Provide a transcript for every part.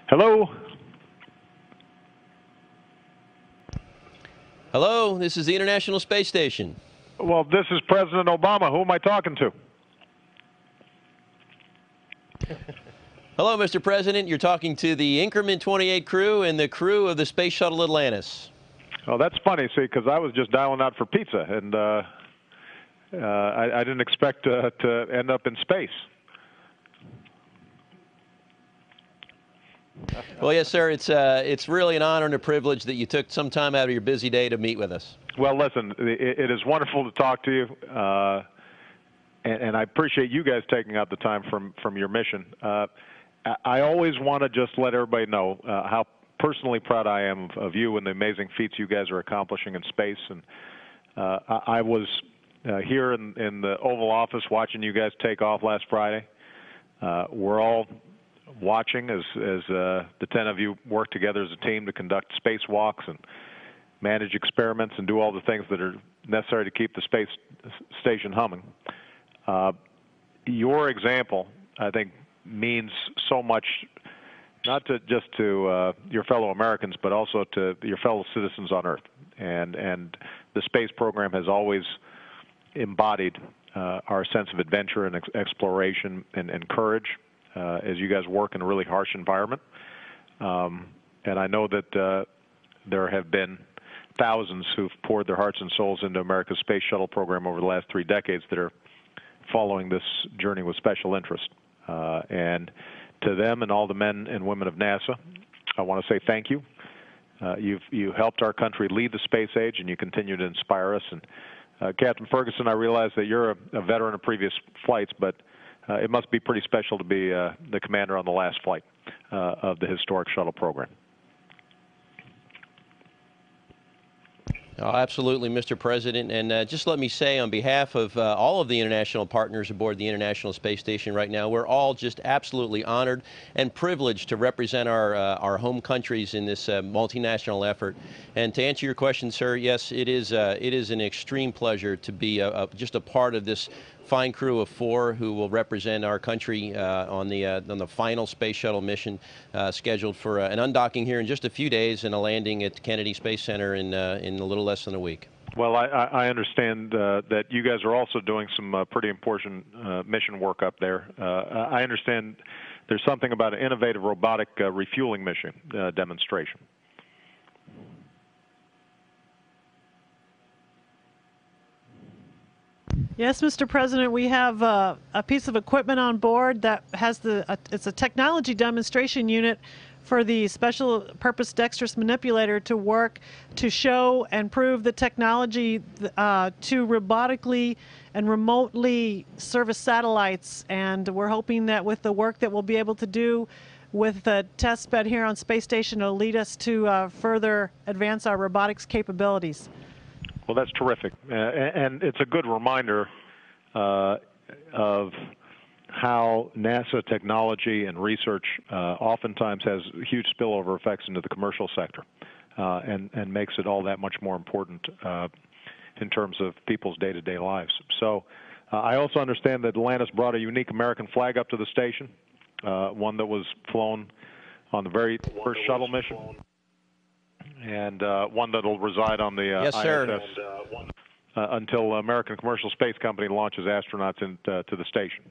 Hello? Hello, this is the International Space Station. Well, this is President Obama. Who am I talking to? Hello, Mr. President. You're talking to the Increment 28 crew and the crew of the Space Shuttle Atlantis. Oh, that's funny, see, because I was just dialing out for pizza, and I didn't expect to end up in space. Well, yes, sir. It's really an honor and a privilege that you took some time out of your busy day to meet with us. Well, listen, it is wonderful to talk to you, and I appreciate you guys taking out the time from your mission. I always want to just let everybody know how personally proud I am of you and the amazing feats you guys are accomplishing in space. And I was here in the Oval Office watching you guys take off last Friday. We're all watching as the 10 of you work together as a team to conduct spacewalks and manage experiments and do all the things that are necessary to keep the space station humming. Your example, I think, means so much, not just to your fellow Americans, but also to your fellow citizens on Earth. And the space program has always embodied our sense of adventure and exploration and courage as you guys work in a really harsh environment. And I know that there have been thousands who've poured their hearts and souls into America's space shuttle program over the last 3 decades that are following this journey with special interest. And to them and all the men and women of NASA, I want to say thank you. You helped our country lead the space age, and you continue to inspire us. And Captain Ferguson, I realize that you're a veteran of previous flights, but it must be pretty special to be the commander on the last flight of the historic shuttle program. Oh, absolutely, Mr. President. And just let me say, on behalf of all of the international partners aboard the International Space Station right now, we're all just absolutely honored and privileged to represent our home countries in this multinational effort. And to answer your question, sir, yes, it is an extreme pleasure to be just a part of this fine crew of 4 who will represent our country on the final space shuttle mission, scheduled for an undocking here in just a few days and a landing at Kennedy Space Center in a little less than a week. Well, I understand that you guys are also doing some pretty important mission work up there. I understand there's something about an innovative robotic refueling mission demonstration. Yes, Mr. President, we have a piece of equipment on board that has it's a technology demonstration unit for the special purpose dexterous manipulator to work to show and prove the technology to robotically and remotely service satellites. And we're hoping that with the work that we'll be able to do with the test bed here on Space Station, it'll lead us to further advance our robotics capabilities. Well, that's terrific, and it's a good reminder of how NASA technology and research oftentimes has huge spillover effects into the commercial sector, and makes it all that much more important in terms of people's day-to-day lives. So I also understand that Atlantis brought a unique American flag up to the station, one that was flown on the very first shuttle mission, and one that will reside on the yes, ISS until American Commercial Space Company launches astronauts into the station.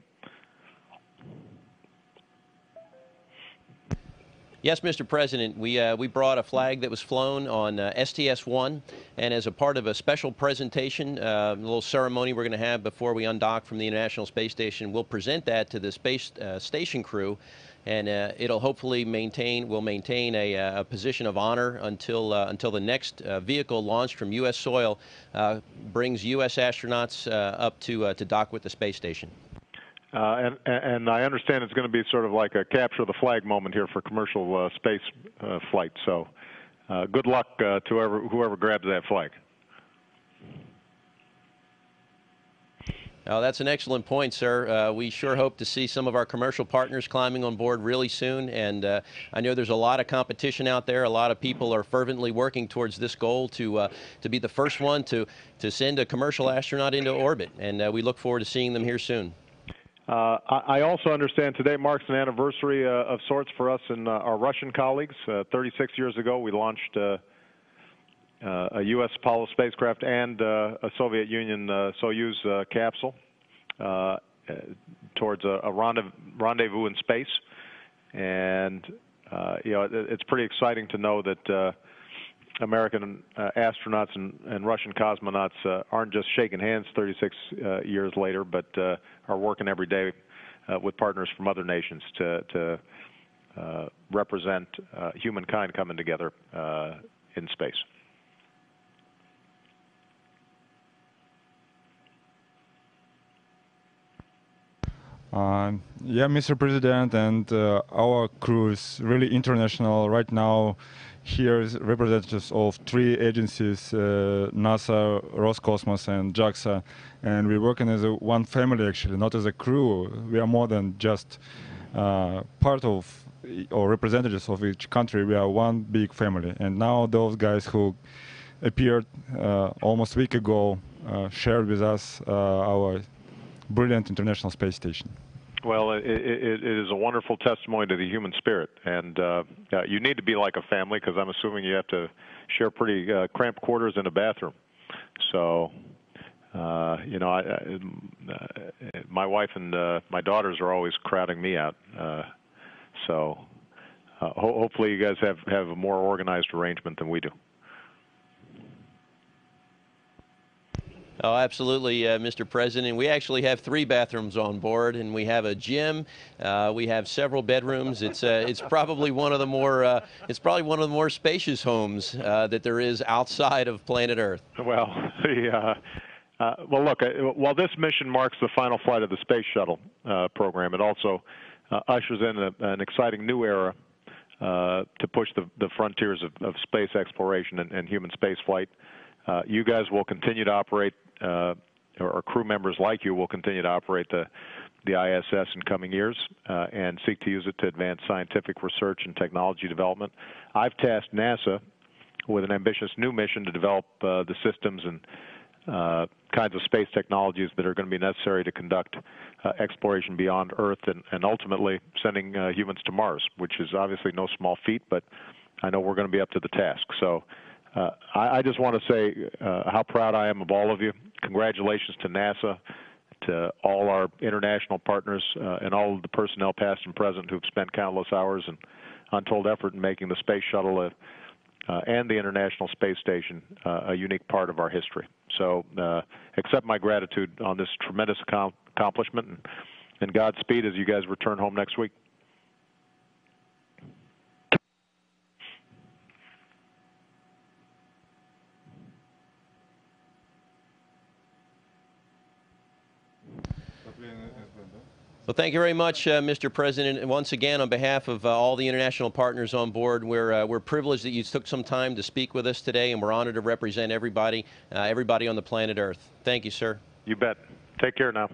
Yes, Mr. President, we brought a flag that was flown on STS-1, and as a part of a special presentation, a little ceremony we're going to have before we undock from the International Space Station, we'll present that to the space station crew, and it'll hopefully maintain a position of honor until the next vehicle launched from U.S. soil brings U.S. astronauts up to dock with the space station. And I understand it's going to be sort of like a capture the flag moment here for commercial space flight. So good luck to whoever grabs that flag. Oh, that's an excellent point, sir. We sure hope to see some of our commercial partners climbing on board really soon. And I know there's a lot of competition out there. A lot of people are fervently working towards this goal to be the first one to send a commercial astronaut into orbit. And we look forward to seeing them here soon. I also understand today marks an anniversary of sorts for us and our Russian colleagues. 36 years ago, we launched a U.S. Apollo spacecraft and a Soviet Union Soyuz capsule towards a rendezvous in space. And you know, it's pretty exciting to know that American astronauts and Russian cosmonauts aren't just shaking hands 36 years later, but are working every day with partners from other nations to represent humankind coming together in space. Yeah, Mr. President, and our crew is really international. Right now, here is representatives of 3 agencies, NASA, Roscosmos, and JAXA, and we're working as one family, actually, not as a crew. We are more than just part of or representatives of each country. We are one big family. And now those guys who appeared almost a week ago shared with us our brilliant International Space Station. Well, it is a wonderful testimony to the human spirit, and you need to be like a family, because I'm assuming you have to share pretty cramped quarters in a bathroom. So, you know, my wife and my daughters are always crowding me out. So, hopefully, you guys have a more organized arrangement than we do. Oh, absolutely, Mr. President. We actually have 3 bathrooms on board, and we have a gym. We have several bedrooms. It's probably one of the more spacious homes that there is outside of planet Earth. Well, well, look. While this mission marks the final flight of the Space Shuttle program, it also ushers in an exciting new era to push the frontiers of space exploration and human space flight. You guys will continue to operate, or crew members like you will continue to operate the ISS in coming years and seek to use it to advance scientific research and technology development. I've tasked NASA with an ambitious new mission to develop the systems and kinds of space technologies that are going to be necessary to conduct exploration beyond Earth and ultimately sending humans to Mars, which is obviously no small feat, but I know we're going to be up to the task. So I just want to say how proud I am of all of you. Congratulations to NASA, to all our international partners, and all of the personnel, past and present, who've spent countless hours and untold effort in making the Space Shuttle and the International Space Station a unique part of our history. So accept my gratitude on this tremendous accomplishment, and Godspeed as you guys return home next week. Well, thank you very much, Mr. President. And once again, on behalf of all the international partners on board, we're privileged that you took some time to speak with us today, and we're honored to represent everybody on the planet Earth. Thank you, sir. You bet. Take care now.